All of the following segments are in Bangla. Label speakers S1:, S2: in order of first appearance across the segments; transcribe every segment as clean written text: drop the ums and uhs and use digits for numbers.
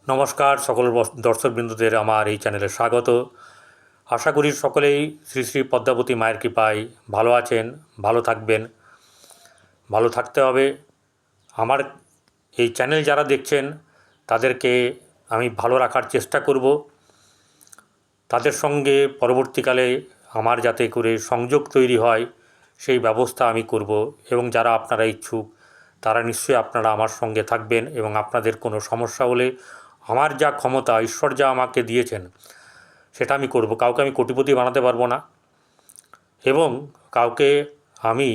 S1: নমস্কার সকল দর্শকবৃন্দদের আমার এই চ্যানেলে স্বাগত। আশা করি সকলেই শ্রী শ্রী পদ্মাবতী মায়ের কৃপায় ভালো আছেন, ভালো থাকবেন, ভালো থাকতে হবে। আমার এই চ্যানেল যারা দেখছেন তাদেরকে আমি ভালো রাখার চেষ্টা করব। তাদের সঙ্গে পরবর্তীকালে আমার যাতে করে সংযোগ তৈরি হয় সেই ব্যবস্থা আমি করব, এবং যারা আপনারা ইচ্ছুক তারা নিশ্চয়ই আপনারা আমার সঙ্গে থাকবেন, এবং আপনাদের কোনো সমস্যা হলে আমার যা ক্ষমতা ঈশ্বর যা আমাকে দিয়েছেন সেটা আমি করব। কাউকে আমি কোটিপতি বানাতে পারবো না, এবং কাউকে আমি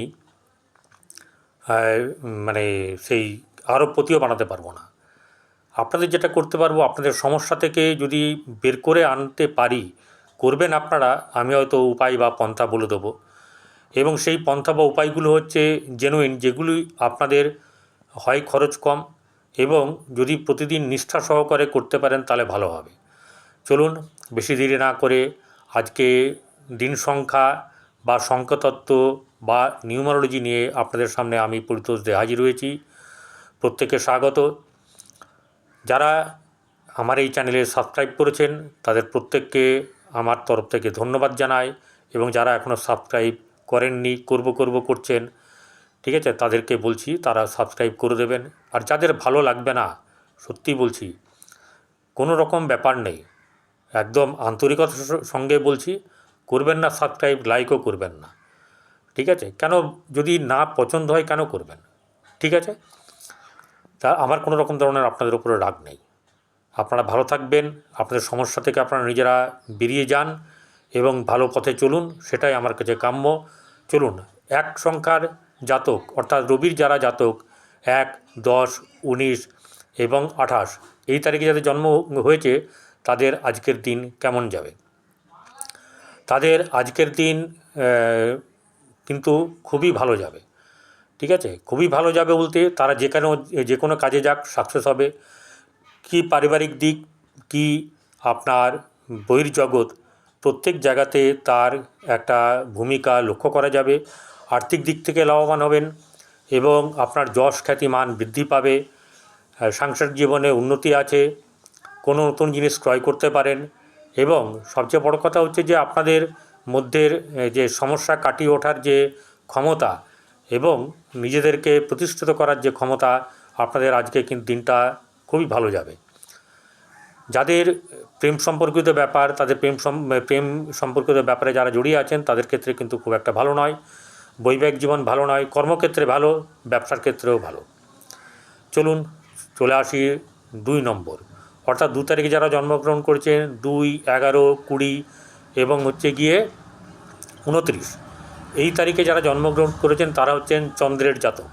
S1: মানে সেই আরবপতিও বানাতে পারবো না। আপনাদের যেটা করতে পারবো, আপনাদের সমস্যা থেকে যদি বের করে আনতে পারি, করবেন আপনারা, আমি হয়তো উপায় বা পন্থা বলে দেবো। এবং সেই পন্থা বা উপায়গুলো হচ্ছে জেনুইন, যেগুলি আপনাদের হয় খরচ কম, এবং যদি প্রতিদিন নিষ্ঠা সহকারে করতে পারেন তাহলে ভালো হবে। চলুন বেশি দেরি না করে আজকে দিন সংখ্যা বা সংখ্যাতত্ত্ব বা নিউমারোলজি নিয়ে আপনাদের সামনে আমি পরিতোষ দিয়ে হাজির হয়েছি। প্রত্যেকে স্বাগত। যারা আমার এই চ্যানেলে সাবস্ক্রাইব করেছেন তাদের প্রত্যেককে আমার তরফ থেকে ধন্যবাদ জানাই, এবং যারা এখনও সাবস্ক্রাইব করেননি, করছেন, ঠিক আছে, তাদেরকে বলছি তারা সাবস্ক্রাইব করে দেবেন। আর যাদের ভালো লাগবে না, সত্যি বলছি, কোনো রকম ব্যাপার নেই, একদম আন্তরিকতার সঙ্গে বলছি, করবেন না সাবস্ক্রাইব, লাইকও করবেন না, ঠিক আছে? কেন, যদি না পছন্দ হয় কেন করবেন? ঠিক আছে, তা আমার কোনো রকম ধরনের আপনাদের উপরে রাগ নেই। আপনারা ভালো থাকবেন, আপনাদের সমস্যা থেকে আপনারা নিজেরা বেরিয়ে যান এবং ভালো পথে চলুন, সেটাই আমার কাছে কাম্য। চলুন, এক সংখ্যার জাতক অর্থাৎ রবির যারা জাতক 1, 10, 19 এবং 28 এই তারিখে যাদের জন্ম হয়েছে তাদের আজকের দিন কেমন যাবে। তাদের আজকের দিন কিন্তু খুবই ভালো যাবে, ঠিক আছে? খুবই ভালো যাবে বলতে তারা যে কোনো কাজে যাক সাকসেস হবে। কি পারিবারিক দিক, কি আপনার বহির্জগৎ, প্রত্যেক জায়গাতে তার একটা ভূমিকা লক্ষ্য করা যাবে। আর্থিক দিক থেকে লাভবান হবেন, এবং আপনার যশ খ্যাতি মান বৃদ্ধি পাবে। সাংসারিক জীবনে উন্নতি আছে, কোনো নতুন জিনিস ক্রয় করতে পারেন, এবং সবচেয়ে বড় কথা হচ্ছে যে আপনাদের মধ্যের যে সমস্যা কাটিয়ে ওঠার যে ক্ষমতা এবং নিজেদেরকে প্রতিষ্ঠিত করার যে ক্ষমতা, আপনাদের আজকে কিন্তু দিনটা খুবই ভালো যাবে। যাদের প্রেম সম্পর্কিত ব্যাপার, তাদের প্রেম সম্পর্কিত ব্যাপারে যারা জড়িয়ে আছেন তাদের ক্ষেত্রে কিন্তু খুব একটা ভালো নয়। বৈবাহিক জীবন ভালো নয়, কর্মক্ষেত্রে ভালো, ব্যবসার ক্ষেত্রেও ভালো। চলুন চলে আসি 2 নম্বর, অর্থাৎ 2 তারিখে যারা জন্মগ্রহণ করেছেন, 2, 11, 20 এবং হচ্ছে গিয়ে 29 এই তারিখে যারা জন্মগ্রহণ করেছেন তারা হচ্ছেন চন্দ্রের জাতক।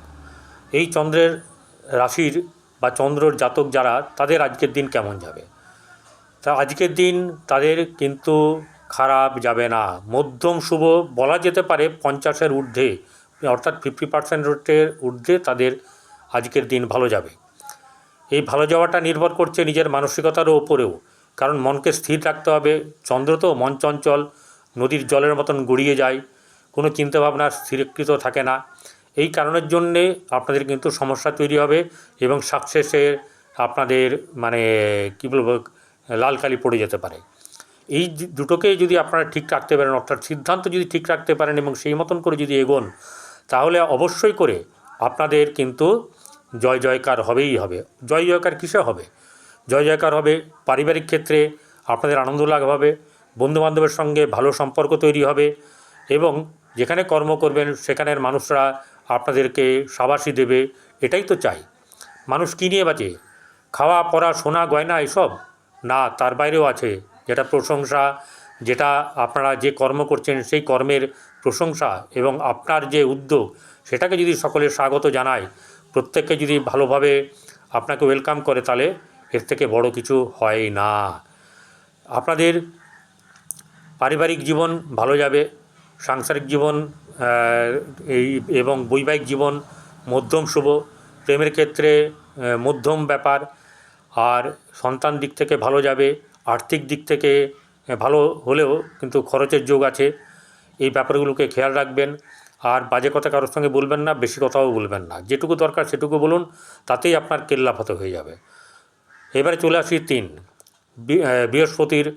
S1: এই চন্দ্রের রাশির বা চন্দ্রর জাতক যারা, তাদের আজকের দিন কেমন যাবে? তা আজকের দিন তাদের কিন্তু খারাপ যাবে না, মধ্যম শুভ বলা যেতে পারে। 50-এর ঊর্ধ্বে, অর্থাৎ 50% ঊর্ধ্বে তাদের আজকের দিন ভালো যাবে। এই ভালো যাওয়াটা নির্ভর করছে নিজের মানসিকতারও ওপরেও, কারণ মনকে স্থির রাখতে হবে। চন্দ্র তো মন চঞ্চল, নদীর জলের মতন গড়িয়ে যায়, কোনো চিন্তাভাবনা স্থিরীকৃত থাকে না। এই কারণের জন্যে আপনাদের কিন্তু সমস্যা তৈরি হবে, এবং সাকসেসের আপনাদের মানে কী বলবো, লাল কালি পড়ে যেতে পারে। এই দুটোকেই যদি আপনারা ঠিক রাখতে পারেন, অর্থাৎ সিদ্ধান্ত যদি ঠিক রাখতে পারেন এবং সেই মতন করে যদি এগোন, তাহলে অবশ্যই করে আপনাদের কিন্তু জয় জয়কার হবেই হবে। জয় জয়কার কিসে হবে? জয় জয়কার হবে পারিবারিক ক্ষেত্রে, আপনাদের আনন্দ লাভ হবে, বন্ধুবান্ধবের সঙ্গে ভালো সম্পর্ক তৈরি হবে, এবং যেখানে কর্ম করবেন সেখানের মানুষরা আপনাদেরকে সাবাসী দেবে। এটাই তো চাই। মানুষ কী নিয়ে বাঁচে? খাওয়া, পড়া, সোনা, গয়না এসব না, তার বাইরেও আছে যেটা প্রশংসা, যেটা আপনারা যে কর্ম করছেন সেই কর্মের প্রশংসা, এবং আপনার যে উদ্যোগ সেটাকে যদি সকলে স্বাগত জানায়, প্রত্যেককে যদি ভালোভাবে আপনাকে ওয়েলকাম করে, তাহলে এর থেকে বড় কিছু হয় না। আপনাদের পারিবারিক জীবন ভালো যাবে, সাংসারিক জীবন এবং বৈবাহিক জীবন মধ্যম শুভ, প্রেমের ক্ষেত্রে মধ্যম ব্যাপার, আর সন্তান দিক থেকে ভালো যাবে। আর্থিক দিক থেকে ভালো হলেও কিন্তু খরচের যোগ আছে, এই ব্যাপারগুলোকে খেয়াল রাখবেন। আর বাজে কথা কারোর সঙ্গে বলবেন না, বেশি কথাও বলবেন না, যেটুকু দরকার সেটুকু বলুন, তাতেই আপনার কেল্লাফাতে হয়ে যাবে। এবারে চলে আসি 3 বৃহস্পতির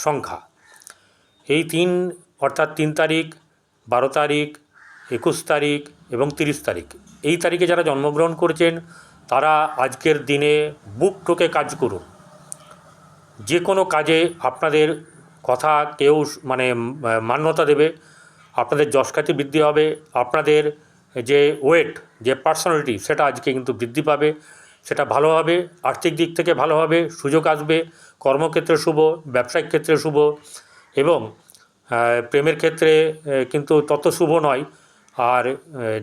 S1: সংখ্যা। এই 3 অর্থাৎ 3 তারিখ, 12 তারিখ, 21 তারিখ এবং 30 তারিখ, এই তারিখে যারা জন্মগ্রহণ করেছেন তারা আজকের দিনে বুক ঠুকে কাজ করুন। যে কোনো কাজে আপনাদের কথা কেউ মানে মান্যতা দেবে, আপনাদের যশখ্যাতি বৃদ্ধি হবে, আপনাদের যে ওয়েট, যে পার্সোনালিটি, সেটা আজকে কিন্তু বৃদ্ধি পাবে, সেটা ভালো হবে, আর্থিক দিক থেকে ভালো হবে, সুযোগ আসবে, কর্মক্ষেত্রে শুভ, ব্যবসায়িক ক্ষেত্রে শুভ, এবং প্রেমের ক্ষেত্রে কিন্তু তত শুভ নয়। আর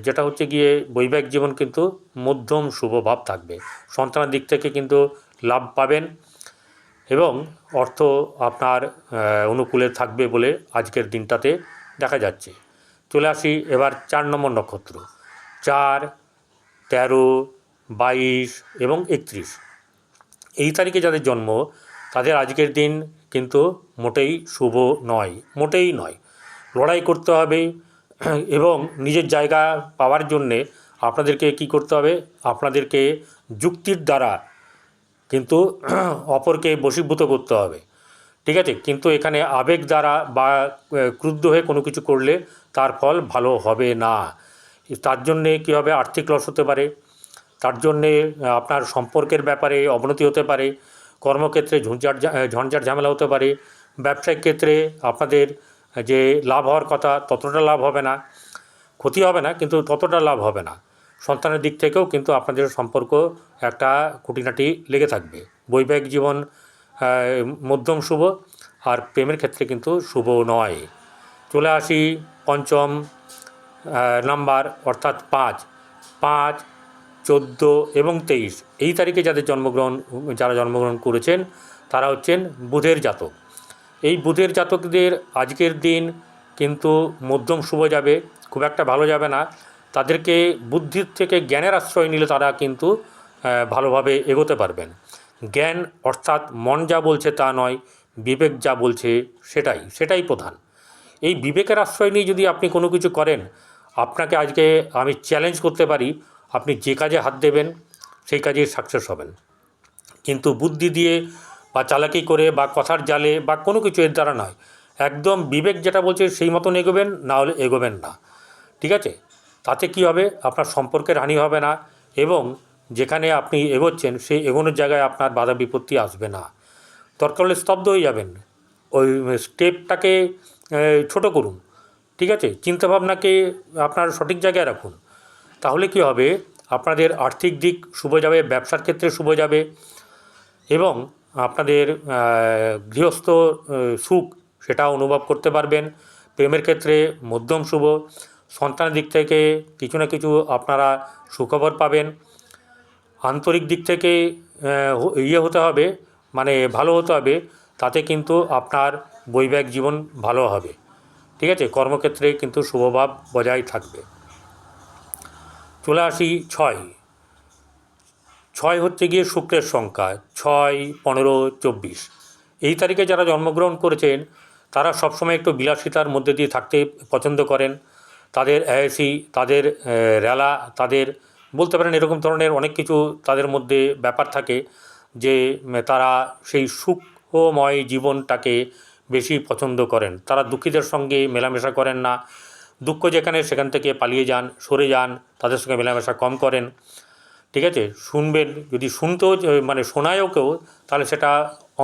S1: যেটা হচ্ছে গিয়ে বৈবাহিক জীবন কিন্তু মধ্যম শুভ ভাব থাকবে, সন্তানের দিক থেকে কিন্তু লাভ পাবেন এবং অর্থ আপনার অনুকূলে থাকবে বলে আজকের দিনটাতে দেখা যাচ্ছে। চলে আসি এবার 4 নম্বর নক্ষত্র। 4, 13, 22 এবং 31, এই তারিখে যাদের জন্ম তাদের আজকের দিন কিন্তু মোটেই শুভ নয়, মোটেই নয়। লড়াই করতে হবে এবং নিজের জায়গা পাওয়ার জন্যে আপনাদেরকে কী করতে হবে, আপনাদেরকে যুক্তির দ্বারা কিন্তু অপরকে বশীভূত করতে হবে, ঠিক আছে? কিন্তু এখানে আবেগ দ্বারা বা ক্রুদ্ধ হয়ে কোনো কিছু করলে তার ফল ভালো হবে না। তার জন্যে কী হবে, আর্থিক লস হতে পারে, তার জন্যে আপনার সম্পর্কের ব্যাপারে অবনতি হতে পারে, কর্মক্ষেত্রে ঝঞ্ঝাট ঝামেলা হতে পারে, ব্যবসায়িক ক্ষেত্রে আপনাদের যে লাভ হওয়ার কথা ততটা লাভ হবে না, ক্ষতি হবে না কিন্তু ততটা লাভ হবে না। সন্তানের দিক থেকেও কিন্তু আপনাদের সম্পর্ক একটা খুঁটিনাটি লেগে থাকবে। বৈবাহিক জীবন মধ্যম শুভ, আর প্রেমের ক্ষেত্রে কিন্তু শুভ নয়। চলে আসি 5ম নাম্বার অর্থাৎ 5, 14 এবং 23, এই তারিখে যারা জন্মগ্রহণ করেছেন তারা হচ্ছেন বুধের জাতক। এই বুধের জাতকদের আজকের দিন কিন্তু মধ্যম শুভ যাবে, খুব একটা ভালো যাবে না। তাদেরকে বুদ্ধির থেকে জ্ঞানের আশ্রয় নিলে তারা কিন্তু ভালোভাবে এগোতে পারবেন। জ্ঞান অর্থাৎ মন যা বলছে তা নয়, বিবেক যা বলছে সেটাই প্রধান। এই বিবেকের আশ্রয় নিয়ে যদি আপনি কোনো কিছু করেন, আপনাকে আজকে আমি চ্যালেঞ্জ করতে পারি, আপনি যে কাজে হাত দেবেন সেই কাজে সাকসেস হবেন। কিন্তু বুদ্ধি দিয়ে বা চালাকি করে বা কথার জালে বা কোনো কিছু এর দ্বারা নয়, একদম বিবেক যেটা বলছে সেই মতন এগোবেন, না হলে এগোবেন না, ঠিক আছে? তাতে কি হবে, আপনার সম্পর্কের হানি হবে না এবং যেখানে আপনি এগোচ্ছেন সেই এগোনোর জায়গায় আপনার বাধা বিপত্তি আসবে না। দরকার হলে স্তব্ধ হয়ে যাবেন, ওই স্টেপটাকে ছোট করুন, ঠিক আছে? চিন্তাভাবনাকে আপনার সঠিক জায়গায় রাখুন, তাহলে কি হবে, আপনাদের আর্থিক দিক শুভ যাবে, ব্যবসার ক্ষেত্রে শুভ যাবে এবং আপনাদের গৃহস্থ সুখ সেটা অনুভব করতে পারবেন। প্রেমের ক্ষেত্রে মধ্যম শুভ, সন্তানের দিক থেকে কিছু না কিছু আপনারা সুখবর পাবেন। আন্তরিক দিক থেকে হতে হবে, মানে ভালো হতে হবে, তাতে কিন্তু আপনার বৈবাহিক জীবন ভালো হবে, ঠিক আছে? কর্মক্ষেত্রে কিন্তু শুভভাব বজায় থাকবে। চলে আসি 6 হচ্ছে গিয়ে শুক্রের সংখ্যা। 6, 15, 24, এই তারিখে যারা জন্মগ্রহণ করেছেন তারা সবসময় একটু বিলাসিতার মধ্যে দিয়ে থাকতে পছন্দ করেন। তাদের অ্যায়সি, তাদের রেলা, তাদের বলতে পারেন এরকম ধরনের অনেক কিছু তাদের মধ্যে ব্যাপার থাকে যে তারা সেই সুখময় জীবনটাকে বেশি পছন্দ করেন। তারা দুঃখীদের সঙ্গে মেলামেশা করেন না, দুঃখ যেখানে সেখান থেকে পালিয়ে যান, সরে যান, তাদের সঙ্গে মেলামেশা কম করেন, ঠিক আছে? শুনবেন, যদি শুনতেও মানে শোনায়ও কেউ, তাহলে সেটা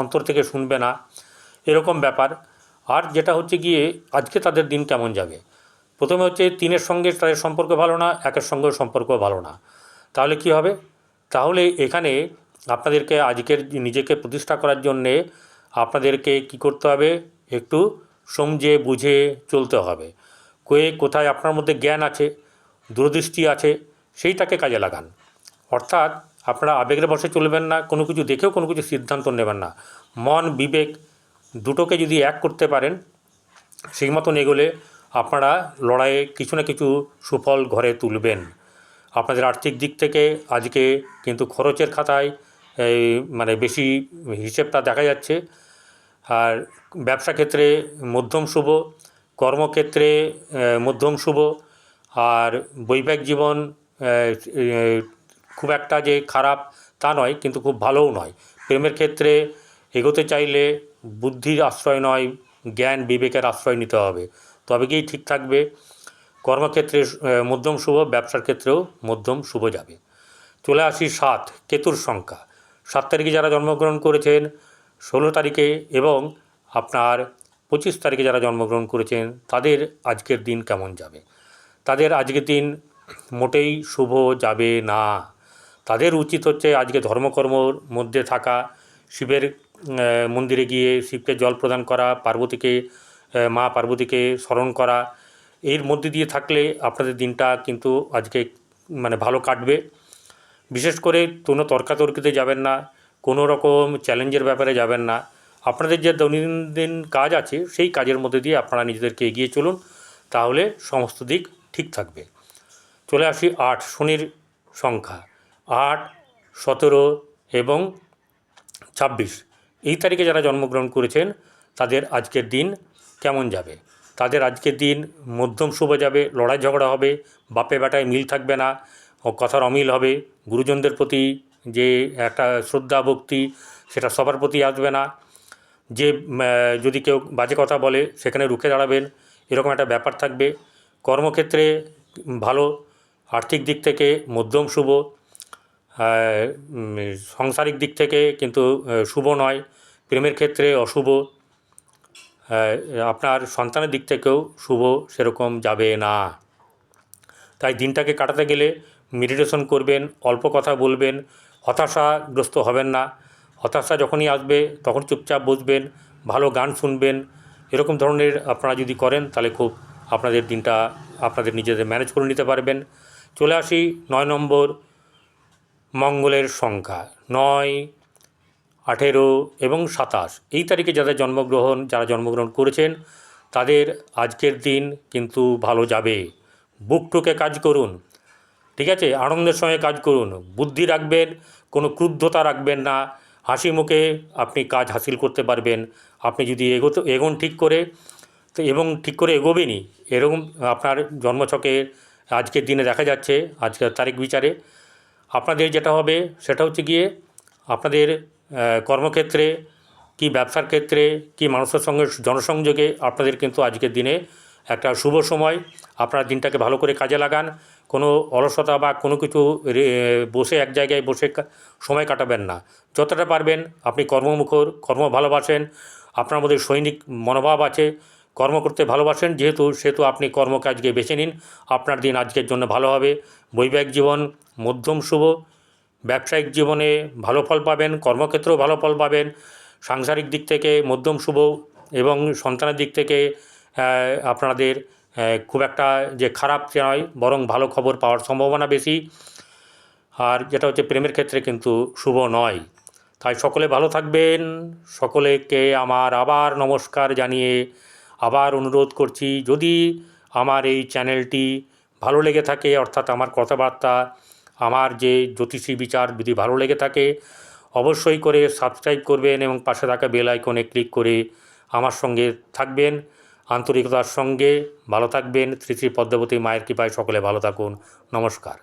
S1: অন্তর থেকে শুনবে না, এরকম ব্যাপার। আর যেটা হচ্ছে গিয়ে আজকে তাদের দিন কেমন যাবে, প্রথমে হচ্ছে 3-এর সঙ্গে তাদের সম্পর্ক ভালো না, 1-এর সঙ্গেও সম্পর্ক ভালো না। তাহলে কি হবে, তাহলে এখানে আপনাদেরকে আজকের নিজেকে প্রতিষ্ঠা করার জন্যে আপনাদেরকে কি করতে হবে, একটু সমঝে বুঝে চলতে হবে। কোথায় আপনার মধ্যে জ্ঞান আছে, দূরদৃষ্টি আছে, সেইটাকে কাজে লাগান। অর্থাৎ আপনারা আবেগের বশে চলবেন না, কোনো কিছু দেখেও কোনো কিছু সিদ্ধান্ত নেবেন না। মন বিবেক দুটোকে যদি এক করতে পারেন, সেই মতন এগোলে আপনারা লড়াইয়ে কিছু না কিছু সুফল ঘরে তুলবেন। আপনাদের আর্থিক দিক থেকে আজকে কিন্তু খরচের খাতায় মানে বেশি হিসেবটা দেখা যাচ্ছে। আর ব্যবসা ক্ষেত্রে মধ্যম শুভ, কর্মক্ষেত্রে মধ্যম শুভ, আর বৈবাহিক জীবন খুব একটা যে খারাপ তা নয়, কিন্তু খুব ভালোও নয়। প্রেমের ক্ষেত্রে এগোতে চাইলে বুদ্ধির আশ্রয় নয়, জ্ঞান বিবেকের আশ্রয় নিতে হবে, তবে গিয়েই ঠিক থাকবে। কর্মক্ষেত্রে মধ্যম শুভ, ব্যবসার ক্ষেত্রেও মধ্যম শুভ যাবে। চলে আসি 7, কেতুর সংখ্যা। 7 তারিখে যারা জন্মগ্রহণ করেছেন, 16 তারিখে এবং আপনার 25 তারিখে যারা জন্মগ্রহণ করেছেন, তাদের আজকের দিন কেমন যাবে? তাদের আজকের দিন মোটেই শুভ যাবে না। তাদের উচিত হচ্ছে আজকে ধর্মকর্মর মধ্যে থাকা, শিবের মন্দিরে গিয়ে শিবকে জল প্রদান করা, পার্বতীকে মা পার্বতীকে স্মরণ করা। এর মধ্যে দিয়ে থাকলে আপনাদের দিনটা কিন্তু আজকে মানে ভালো কাটবে। বিশেষ করে কোনো তর্কাতর্কিতে যাবেন না, কোনো রকম চ্যালেঞ্জের ব্যাপারে যাবেন না। আপনাদের যে দৈনন্দিন কাজ আছে সেই কাজের মধ্যে দিয়ে আপনারা নিজেদেরকে এগিয়ে চলুন, তাহলে সমস্ত দিক ঠিক থাকবে। চলে আসি 8, শনির সংখ্যা। 8, 17 এবং 26 এই তারিখে যারা জন্মগ্রহণ করেছেন, তাদের আজকের দিন কেমন যাবে? তাদের আজকের দিন মধ্যম শুভ যাবে। লড়াই ঝগড়া হবে, বাপে বেটায় মিল থাকবে না, কথার অমিল হবে। গুরুজনদের প্রতি যে একটা শ্রদ্ধা ভক্তি, সেটা সবার প্রতি আসবে না। যে যদি কেউ বাজে কথা বলে সেখানে রুখে দাঁড়াবেন, এরকম একটা ব্যাপার থাকবে। কর্মক্ষেত্রে ভালো, আর্থিক দিক থেকে মধ্যম শুভ, সাংসারিক দিক থেকে কিন্তু শুভ নয়। প্রেমের ক্ষেত্রে অশুভ, আপনার সন্তানের দিক থেকেও শুভ সেরকম যাবে না। তাই দিনটাকে কাটাতে গেলে মেডিটেশন করবেন, অল্প কথা বলবেন, হতাশাগ্রস্ত হবেন না। হতাশা যখনই আসবে তখন চুপচাপ বসবেন, ভালো গান শুনবেন। এরকম ধরনের আপনারা যদি করেন তাহলে খুব আপনাদের দিনটা আপনাদের নিজেদের ম্যানেজ করে নিতে পারবেন। চলে আসি 9 নম্বর, মঙ্গলের সংখ্যা। 9, 18 এবং 27 এই তারিখে যারা জন্মগ্রহণ করেছেন, তাদের আজকের দিন কিন্তু ভালো যাবে। বুক ঠুকে কাজ করুন, ঠিক আছে? আনন্দের সঙ্গে কাজ করুন, বুদ্ধি রাখবেন, কোনো ক্রুদ্ধতা রাখবেন না, হাসি মুখে আপনি কাজ হাসিল করতে পারবেন। আপনি যদি এগোন ঠিক করে, তো এবং ঠিক করে এগোবেনই, এরকম আপনার জন্মছকে আজকের দিনে দেখা যাচ্ছে। আজকের তারিখ বিচারে আপনাদের যেটা হবে সেটা হচ্ছে গিয়ে আপনাদের কর্মক্ষেত্রে কি ব্যবসার ক্ষেত্রে কি মানুষের সঙ্গে জনসংযোগে আপনাদের কিন্তু আজকের দিনে একটা শুভ সময়। আপনারা দিনটাকে ভালো করে কাজে লাগান, কোনো অলসতা বা কোনো কিছু বসে এক জায়গায় বসে সময় কাটাবেন না। যতটা পারবেন আপনি কর্মমুখর, কর্ম ভালোবাসেন, আপনার মধ্যে সৈনিক মনোভাব আছে, কর্ম করতে ভালোবাসেন সেহেতু আপনি কর্মকাজকে বেছে নিন। আপনার দিন আজকের জন্য ভালো হবে। বৈবাহিক জীবন মধ্যম শুভ, ব্যবসায়িক জীবনে ভালো ফল পাবেন, কর্মক্ষেত্রেও ভালো ফল পাবেন, সাংসারিক দিক থেকে মধ্যম শুভ এবং সন্তানের দিক থেকে আপনাদের খুব একটা যে খারাপ নয়, বরং ভালো খবর পাওয়ার সম্ভাবনা বেশি। আর যেটা হচ্ছে প্রেমের ক্ষেত্রে কিন্তু শুভ নয়। তাই সকলে ভালো থাকবেন। সকলেকে আমার আবার নমস্কার জানিয়ে আবার অনুরোধ করছি, যদি আমার এই চ্যানেলটি ভালো লেগে থাকে, অর্থাৎ আমার কথাবার্তা, আমার যে জ্যোতিষী বিচার যদি ভালো লেগে থাকে, অবশ্যই করে সাবস্ক্রাইব করবেন এবং পাশে থাকা বেল আইকনে ক্লিক করে আমার সঙ্গে থাকবেন। আন্তরিকতার সঙ্গে ভালো থাকবেন। শ্রী শ্রী পদ্মাবতী মায়ের কৃপায় সকলে ভালো থাকুন। নমস্কার।